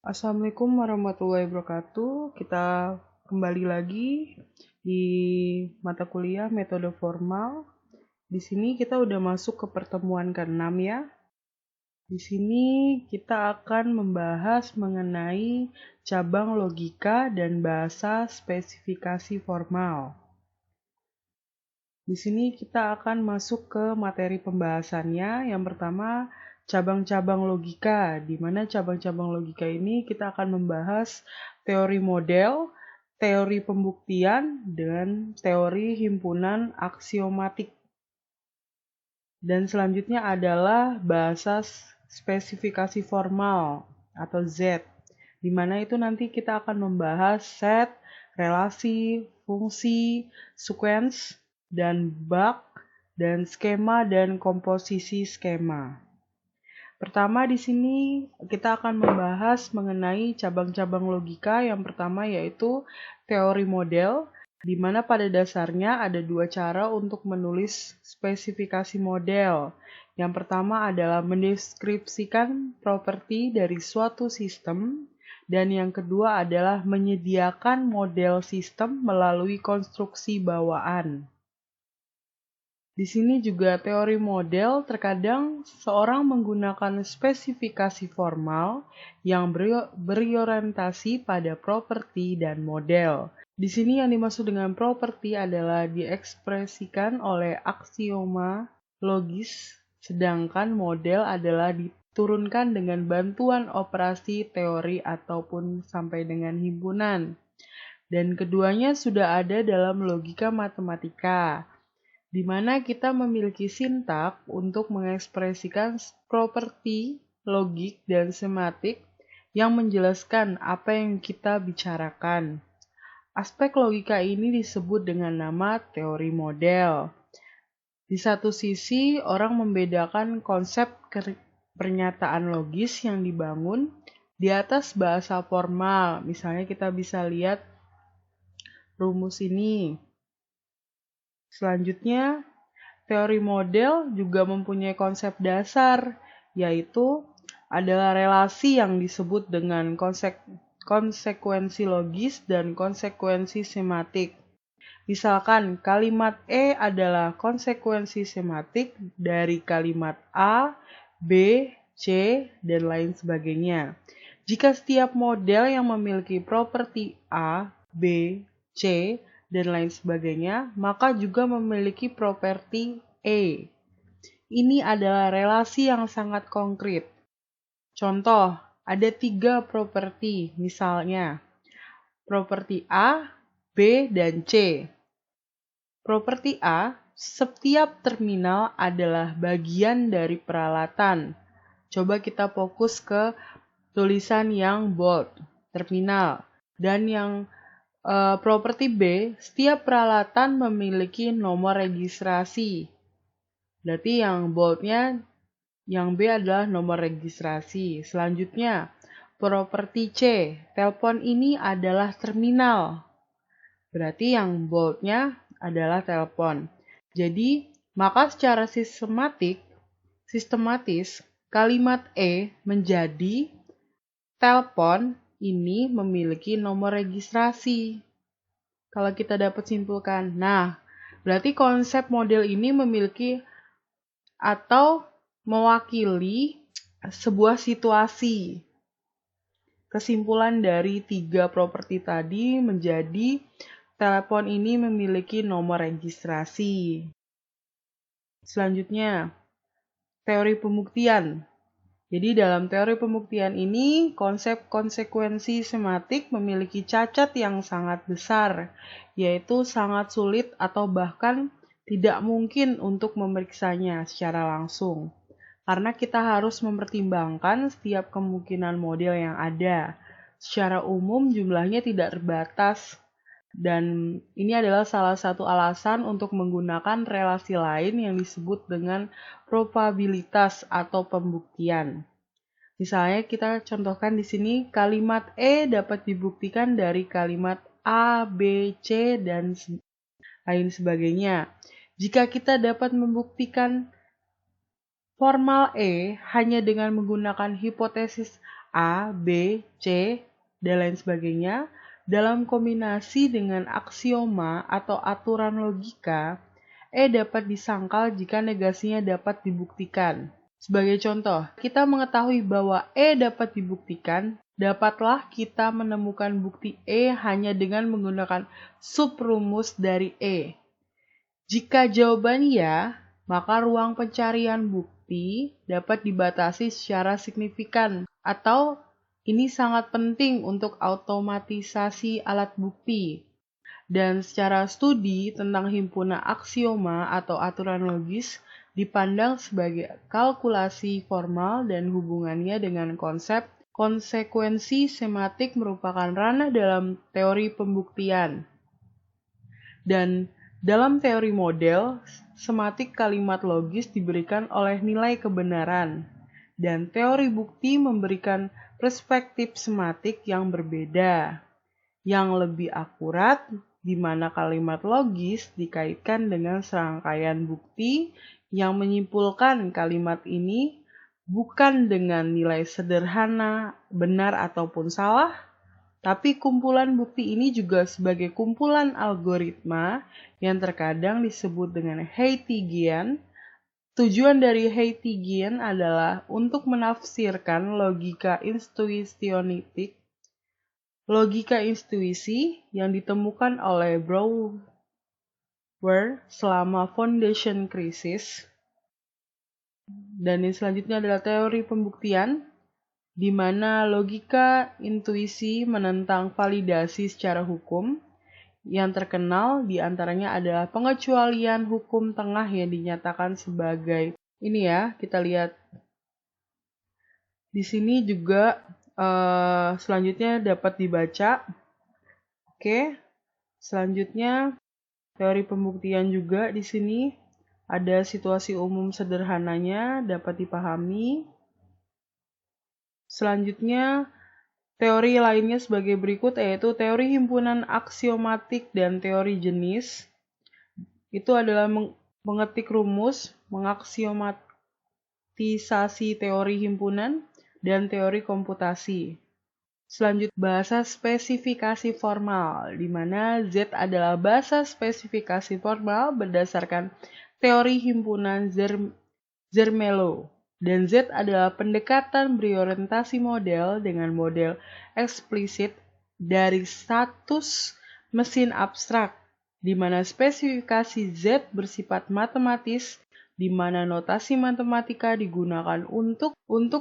Assalamualaikum warahmatullahi wabarakatuh. Kita kembali lagi di mata kuliah metode formal. Di sini kita udah masuk ke pertemuan ke-6 ya. Di sini kita akan membahas mengenai cabang logika dan bahasa spesifikasi formal. Di sini kita akan masuk ke materi pembahasannya. Yang pertama, cabang-cabang logika, di mana cabang-cabang logika ini kita akan membahas teori model, teori pembuktian, dan teori himpunan aksiomatik. Dan selanjutnya adalah bahasa spesifikasi formal atau Z, di mana itu nanti kita akan membahas set, relasi, fungsi, sequence, dan bug, dan skema dan komposisi skema. Pertama di sini kita akan membahas mengenai cabang-cabang logika. Yang pertama yaitu teori model, di mana pada dasarnya ada dua cara untuk menulis spesifikasi model. Yang pertama adalah mendeskripsikan properti dari suatu sistem, dan yang kedua adalah menyediakan model sistem melalui konstruksi bawaan. Di sini juga teori model, terkadang seorang menggunakan spesifikasi formal yang berorientasi pada properti dan model. Di sini yang dimaksud dengan properti adalah diekspresikan oleh aksioma logis, sedangkan model adalah diturunkan dengan bantuan operasi teori ataupun sampai dengan himpunan. Dan keduanya sudah ada dalam logika matematika, di mana kita memiliki sintak untuk mengekspresikan properti logik dan sematik yang menjelaskan apa yang kita bicarakan. Aspek logika ini disebut dengan nama teori model. Di satu sisi, orang membedakan konsep pernyataan logis yang dibangun di atas bahasa formal. Misalnya kita bisa lihat rumus ini. Selanjutnya, teori model juga mempunyai konsep dasar, yaitu adalah relasi yang disebut dengan konsekuensi logis dan konsekuensi sematik. Misalkan kalimat E adalah konsekuensi sematik dari kalimat A, B, C, dan lain sebagainya. Jika setiap model yang memiliki properti A, B, C, dan lain sebagainya, maka juga memiliki properti E. Ini adalah relasi yang sangat konkret. Contoh, ada 3 properti, misalnya properti A, B, dan C. Properti A, setiap terminal adalah bagian dari peralatan. Coba kita fokus ke tulisan yang bold, terminal. Dan yang properti B, setiap peralatan memiliki nomor registrasi. Berarti yang boldnya, yang B adalah nomor registrasi. Selanjutnya, properti C, telepon ini adalah terminal. Berarti yang boldnya adalah telepon. Jadi, maka secara sistematis, kalimat E menjadi telepon ini memiliki nomor registrasi. Kalau kita dapat simpulkan. Nah, berarti konsep model ini memiliki atau mewakili sebuah situasi. Kesimpulan dari 3 properti tadi menjadi telepon ini memiliki nomor registrasi. Selanjutnya, teori pembuktian. Jadi dalam teori pembuktian ini, konsep konsekuensi sematik memiliki cacat yang sangat besar, yaitu sangat sulit atau bahkan tidak mungkin untuk memeriksanya secara langsung. Karena kita harus mempertimbangkan setiap kemungkinan model yang ada. Secara umum jumlahnya tidak terbatas. Dan ini adalah salah satu alasan untuk menggunakan relasi lain yang disebut dengan probabilitas atau pembuktian. Misalnya kita contohkan di sini kalimat E dapat dibuktikan dari kalimat A, B, C, dan lain sebagainya. Jika kita dapat membuktikan formal E hanya dengan menggunakan hipotesis A, B, C, dan lain sebagainya, dalam kombinasi dengan aksioma atau aturan logika, E dapat disangkal jika negasinya dapat dibuktikan. Sebagai contoh, kita mengetahui bahwa E dapat dibuktikan, dapatlah kita menemukan bukti E hanya dengan menggunakan subrumus dari E. Jika jawaban ya, maka ruang pencarian bukti dapat dibatasi secara signifikan, atau ini sangat penting untuk automatisasi alat bukti. Dan secara studi tentang himpunan aksioma atau aturan logis dipandang sebagai kalkulasi formal dan hubungannya dengan konsep konsekuensi sematik merupakan ranah dalam teori pembuktian. Dan dalam teori model, sematik kalimat logis diberikan oleh nilai kebenaran, dan teori bukti memberikan perspektif sematik yang berbeda, yang lebih akurat, di mana kalimat logis dikaitkan dengan serangkaian bukti yang menyimpulkan kalimat ini bukan dengan nilai sederhana, benar ataupun salah, tapi kumpulan bukti ini juga sebagai kumpulan algoritma yang terkadang disebut dengan Heytigian. Tujuan dari Heytigian adalah untuk menafsirkan logika intuisionistik, logika intuisi yang ditemukan oleh Brouwer selama Foundation Crisis. Dan yang selanjutnya adalah teori pembuktian, di mana logika intuisi menentang validasi secara hukum. Yang terkenal diantaranya adalah pengecualian hukum tengah yang dinyatakan sebagai ini ya, kita lihat di sini juga selanjutnya dapat dibaca. Oke, selanjutnya teori pembuktian juga di sini ada situasi umum sederhananya dapat dipahami. Selanjutnya, teori lainnya sebagai berikut, yaitu teori himpunan aksiomatik dan teori jenis. Itu adalah mengetik rumus, mengaksiomatisasi teori himpunan, dan teori komputasi. Selanjutnya, bahasa spesifikasi formal, di mana Z adalah bahasa spesifikasi formal berdasarkan teori himpunan Zermelo. Dan Z adalah pendekatan berorientasi model dengan model eksplisit dari status mesin abstrak, di mana spesifikasi Z bersifat matematis, di mana notasi matematika digunakan untuk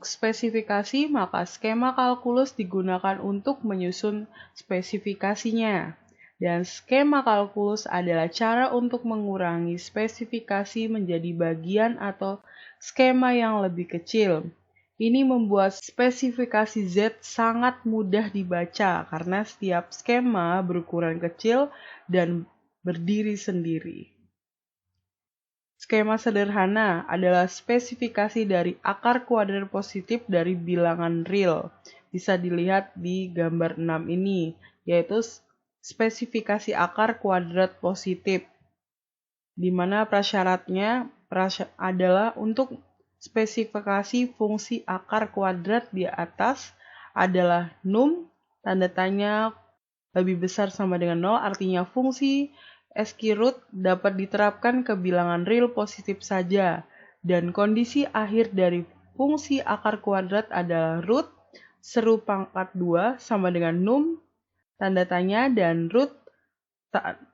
spesifikasi, maka skema kalkulus digunakan untuk menyusun spesifikasinya. Dan skema kalkulus adalah cara untuk mengurangi spesifikasi menjadi bagian atau skema yang lebih kecil. Ini membuat spesifikasi Z sangat mudah dibaca karena setiap skema berukuran kecil dan berdiri sendiri. Skema sederhana adalah spesifikasi dari akar kuadrat positif dari bilangan real. Bisa dilihat di gambar 6 ini, yaitu spesifikasi akar kuadrat positif, di mana prasyaratnya adalah untuk spesifikasi fungsi akar kuadrat di atas adalah num, tanda tanya lebih besar sama dengan 0, artinya fungsi square root dapat diterapkan ke bilangan real positif saja, dan kondisi akhir dari fungsi akar kuadrat adalah root seru pangkat 2 sama dengan num, tanda tanya, dan root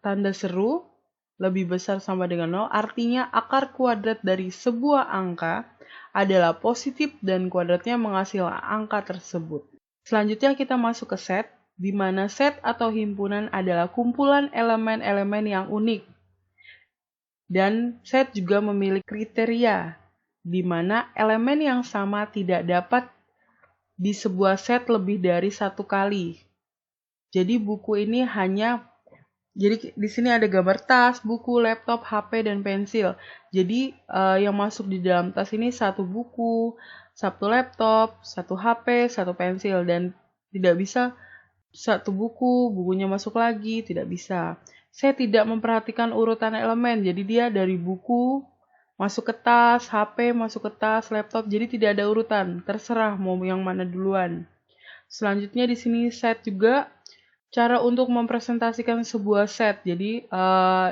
tanda seru lebih besar sama dengan 0, artinya akar kuadrat dari sebuah angka adalah positif dan kuadratnya menghasilkan angka tersebut. Selanjutnya kita masuk ke set, di mana set atau himpunan adalah kumpulan elemen-elemen yang unik. Dan set juga memiliki kriteria, di mana elemen yang sama tidak dapat di sebuah set lebih dari satu kali. Jadi buku ini jadi di sini ada gambar tas, buku, laptop, HP, dan pensil. Jadi yang masuk di dalam tas ini satu buku, satu laptop, satu HP, satu pensil, dan tidak bisa satu bukunya masuk lagi, tidak bisa. Saya tidak memperhatikan urutan elemen, jadi dia dari buku masuk ke tas, HP masuk ke tas, laptop. Jadi tidak ada urutan, terserah mau yang mana duluan. Selanjutnya di sini set juga cara untuk mempresentasikan sebuah set. Jadi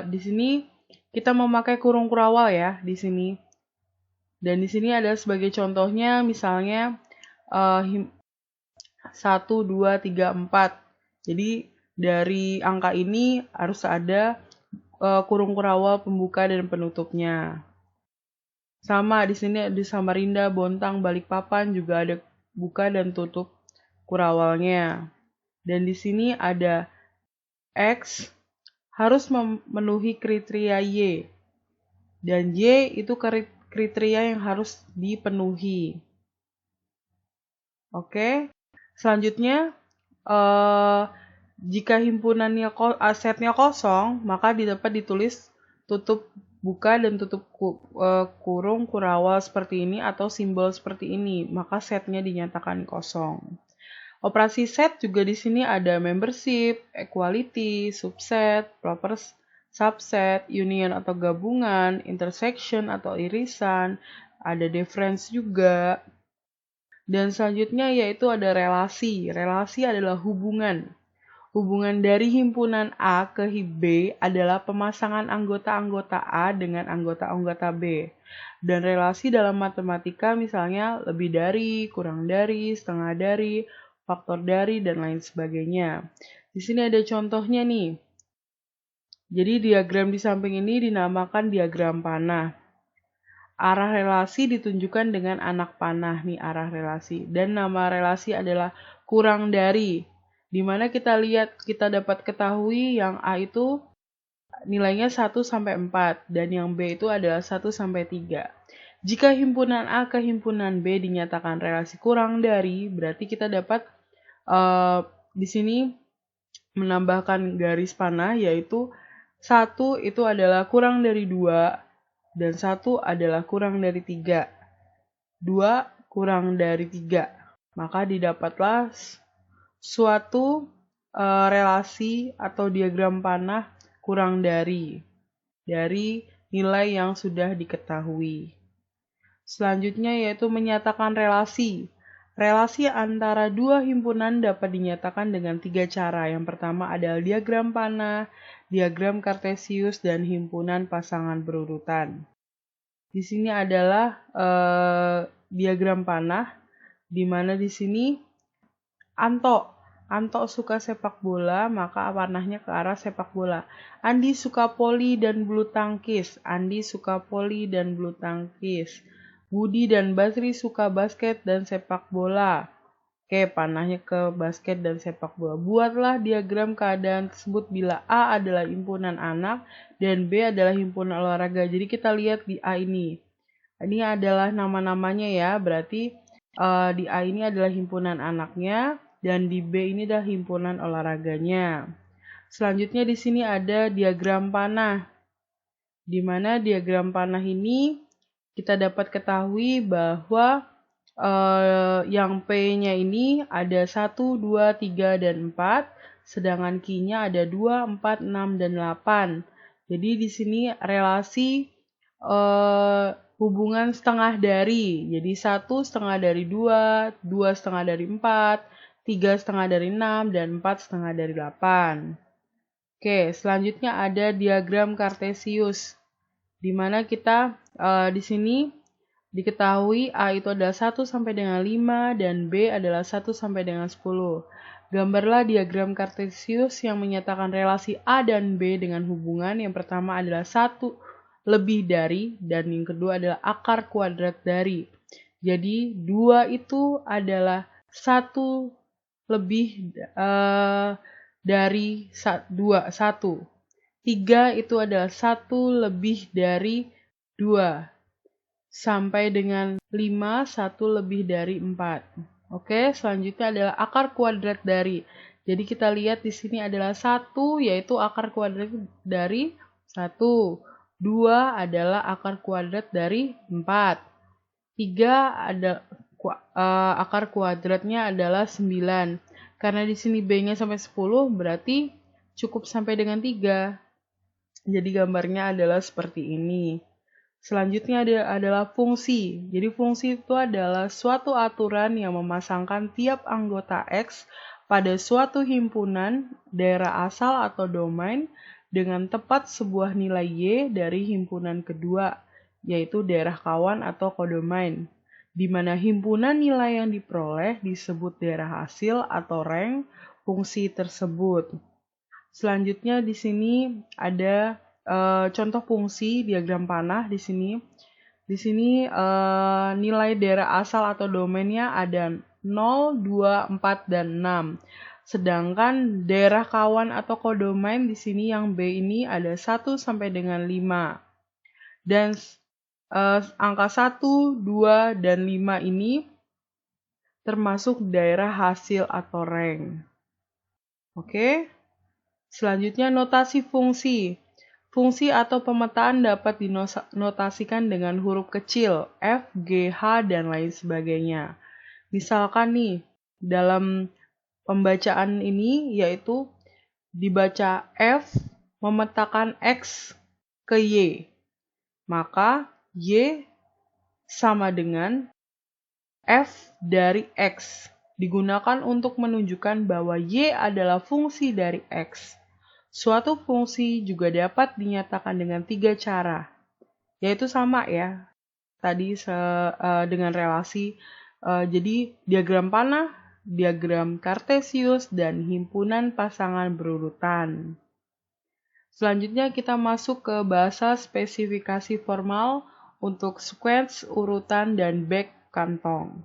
di sini kita memakai kurung kurawal ya di sini. Dan di sini ada sebagai contohnya misalnya 1, 2, 3, 4. Jadi dari angka ini harus ada kurung kurawal pembuka dan penutupnya. Sama di sini di Samarinda, Bontang, Balikpapan juga ada buka dan tutup kurawalnya. Dan di sini ada X harus memenuhi kriteria Y. Dan Y itu kriteria yang harus dipenuhi. Oke. Selanjutnya jika himpunannya setnya kosong, maka dapat ditulis tutup buka dan tutup kurung kurawal seperti ini atau simbol seperti ini, maka setnya dinyatakan kosong. Operasi set juga di sini ada membership, equality, subset, proper subset, union atau gabungan, intersection atau irisan, ada difference juga. Dan selanjutnya yaitu ada relasi. Relasi adalah hubungan. Hubungan dari himpunan A ke B adalah pemasangan anggota-anggota A dengan anggota-anggota B. Dan relasi dalam matematika misalnya lebih dari, kurang dari, setengah dari, faktor dari, dan lain sebagainya. Di sini ada contohnya nih. Jadi diagram di samping ini dinamakan diagram panah. Arah relasi ditunjukkan dengan anak panah nih arah relasi. Dan nama relasi adalah kurang dari. Di mana kita lihat, kita dapat ketahui yang A itu nilainya 1 sampai 4 dan yang B itu adalah 1 sampai 3. Jika himpunan A ke himpunan B dinyatakan relasi kurang dari, berarti kita dapat di sini menambahkan garis panah yaitu 1 itu adalah kurang dari 2 dan 1 adalah kurang dari 3. 2 kurang dari 3. Maka didapatlah suatu relasi atau diagram panah kurang dari nilai yang sudah diketahui. Selanjutnya yaitu menyatakan relasi. Relasi antara dua himpunan dapat dinyatakan dengan 3 cara. Yang pertama adalah diagram panah, diagram kartesius, dan himpunan pasangan berurutan. Di sini adalah diagram panah, di mana di sini Anto suka sepak bola, maka panahnya ke arah sepak bola. Andi suka voli dan bulu tangkis. Andi suka voli dan bulu tangkis. Budi dan Basri suka basket dan sepak bola. Oke, panahnya ke basket dan sepak bola. Buatlah diagram keadaan tersebut bila A adalah himpunan anak dan B adalah himpunan olahraga. Jadi kita lihat di A ini. Ini adalah nama-namanya ya, berarti di A ini adalah himpunan anaknya dan di B ini adalah himpunan olahraganya. Selanjutnya di sini ada diagram panah. Di mana diagram panah ini kita dapat ketahui bahwa yang P-nya ini ada 1, 2, 3, dan 4, sedangkan Q-nya ada 2, 4, 6, dan 8. Jadi di sini relasi hubungan setengah dari. Jadi 1 setengah dari 2, 2 setengah dari 4, 3 setengah dari 6, dan 4 setengah dari 8. Oke, selanjutnya ada diagram kartesius. Di mana kita di sini diketahui A itu adalah 1 sampai dengan 5 dan B adalah 1 sampai dengan 10. Gambarlah diagram kartesius yang menyatakan relasi A dan B dengan hubungan. Yang pertama adalah 1 lebih dari dan yang kedua adalah akar kuadrat dari. Jadi 2 itu adalah 1 lebih dari 2, 1. 3 itu adalah 1 lebih dari 2. Sampai dengan 5, 1 lebih dari 4. Oke, selanjutnya adalah akar kuadrat dari. Jadi kita lihat di sini adalah 1, yaitu akar kuadrat dari 1. 2 adalah akar kuadrat dari 4. 3 ada akar kuadratnya adalah 9. Karena di sini B-nya sampai 10, berarti cukup sampai dengan 3. Jadi gambarnya adalah seperti ini. Selanjutnya adalah fungsi. Jadi fungsi itu adalah suatu aturan yang memasangkan tiap anggota X pada suatu himpunan, daerah asal atau domain dengan tepat sebuah nilai Y dari himpunan kedua, yaitu daerah kawan atau kodomain, di mana himpunan nilai yang diperoleh disebut daerah hasil atau rank fungsi tersebut. Selanjutnya di sini ada contoh fungsi diagram panah di sini. Di sini nilai daerah asal atau domainnya ada 0, 2, 4, dan 6. Sedangkan daerah kawan atau kodomain di sini yang B ini ada 1 sampai dengan 5. Dan angka 1, 2, dan 5 ini termasuk daerah hasil atau rank. Oke. Selanjutnya notasi fungsi. Fungsi atau pemetaan dapat dinotasikan dengan huruf kecil, F, G, H, dan lain sebagainya. Misalkan nih, dalam pembacaan ini yaitu dibaca F memetakan X ke Y. Maka Y sama dengan F dari X. Digunakan untuk menunjukkan bahwa Y adalah fungsi dari X. Suatu fungsi juga dapat dinyatakan dengan 3 cara, yaitu sama ya, tadi dengan relasi. Jadi diagram panah, diagram kartesius, dan himpunan pasangan berurutan. Selanjutnya kita masuk ke bahasa spesifikasi formal untuk sequence, urutan, dan back kantong.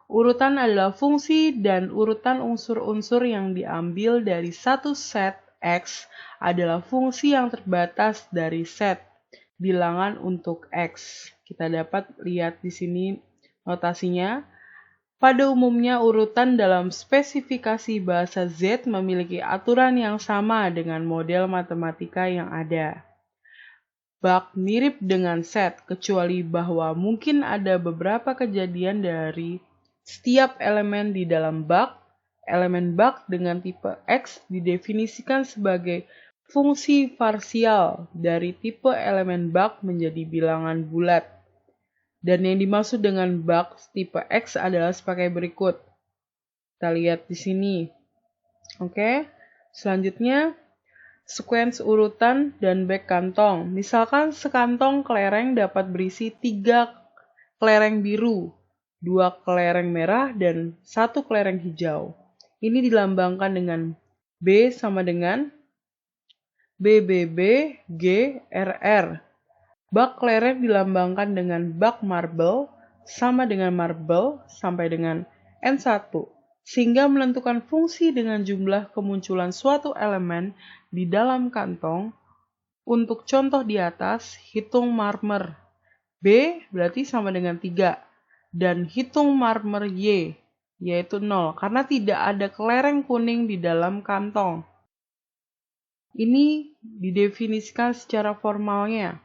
Urutan adalah fungsi dan urutan unsur-unsur yang diambil dari satu set X adalah fungsi yang terbatas dari set bilangan untuk X. Kita dapat lihat di sini notasinya. Pada umumnya urutan dalam spesifikasi bahasa Z memiliki aturan yang sama dengan model matematika yang ada. Bak mirip dengan set, kecuali bahwa mungkin ada beberapa kejadian dari setiap elemen di dalam bak. Elemen bak dengan tipe X didefinisikan sebagai fungsi parsial dari tipe elemen bak menjadi bilangan bulat. Dan yang dimaksud dengan bak tipe X adalah sebagai berikut. Kita lihat di sini. Oke. Selanjutnya, sequence urutan dan back kantong. Misalkan sekantong kelereng dapat berisi 3 kelereng biru, 2 kelereng merah, dan 1 kelereng hijau. Ini dilambangkan dengan B sama dengan BBB, G, RR. Bak kelereng dilambangkan dengan bak marble sama dengan marble sampai dengan N1, sehingga menentukan fungsi dengan jumlah kemunculan suatu elemen di dalam kantong. Untuk contoh di atas, hitung marmer B berarti sama dengan 3, dan hitung marmer Y yaitu 0, karena tidak ada kelereng kuning di dalam kantong. Ini didefinisikan secara formalnya.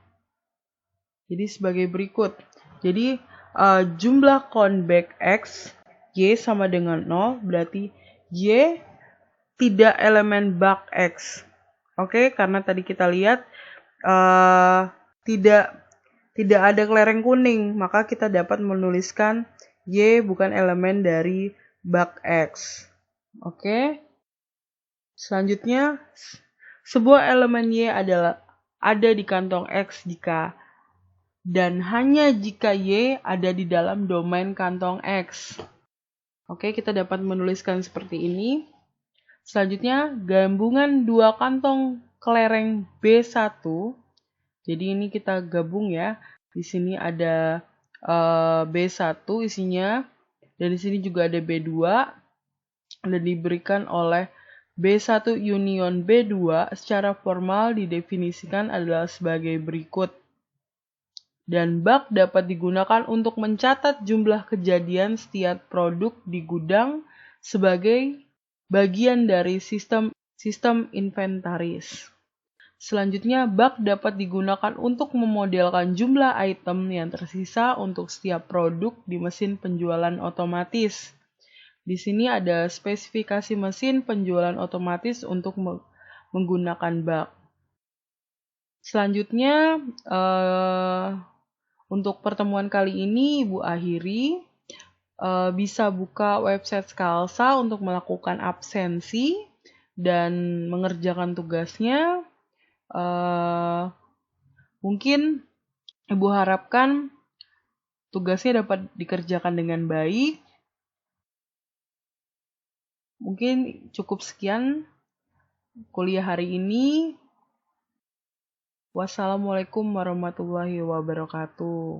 Jadi sebagai berikut. Jadi jumlah convex X, Y sama dengan 0, berarti Y tidak elemen bak X. Oke, karena tadi kita lihat tidak ada kelereng kuning, maka kita dapat menuliskan Y bukan elemen dari bak X. Oke. Selanjutnya, sebuah elemen Y ada di kantong X jika dan hanya jika Y ada di dalam domain kantong X. Oke, kita dapat menuliskan seperti ini. Selanjutnya, gabungan 2 kantong kelereng B1. Jadi ini kita gabung ya. Di sini ada B1 isinya, dan di sini juga ada B2, dan diberikan oleh B1 union B2 secara formal didefinisikan adalah sebagai berikut. Dan bak dapat digunakan untuk mencatat jumlah kejadian setiap produk di gudang sebagai bagian dari sistem inventaris. Selanjutnya, bak dapat digunakan untuk memodelkan jumlah item yang tersisa untuk setiap produk di mesin penjualan otomatis. Di sini ada spesifikasi mesin penjualan otomatis untuk menggunakan bak. Selanjutnya, Untuk pertemuan kali ini Ibu akhiri. Bisa buka website Skalsa untuk melakukan absensi dan mengerjakan tugasnya. Mungkin Ibu harapkan tugasnya dapat dikerjakan dengan baik. Mungkin cukup sekian kuliah hari ini. Wassalamualaikum warahmatullahi wabarakatuh.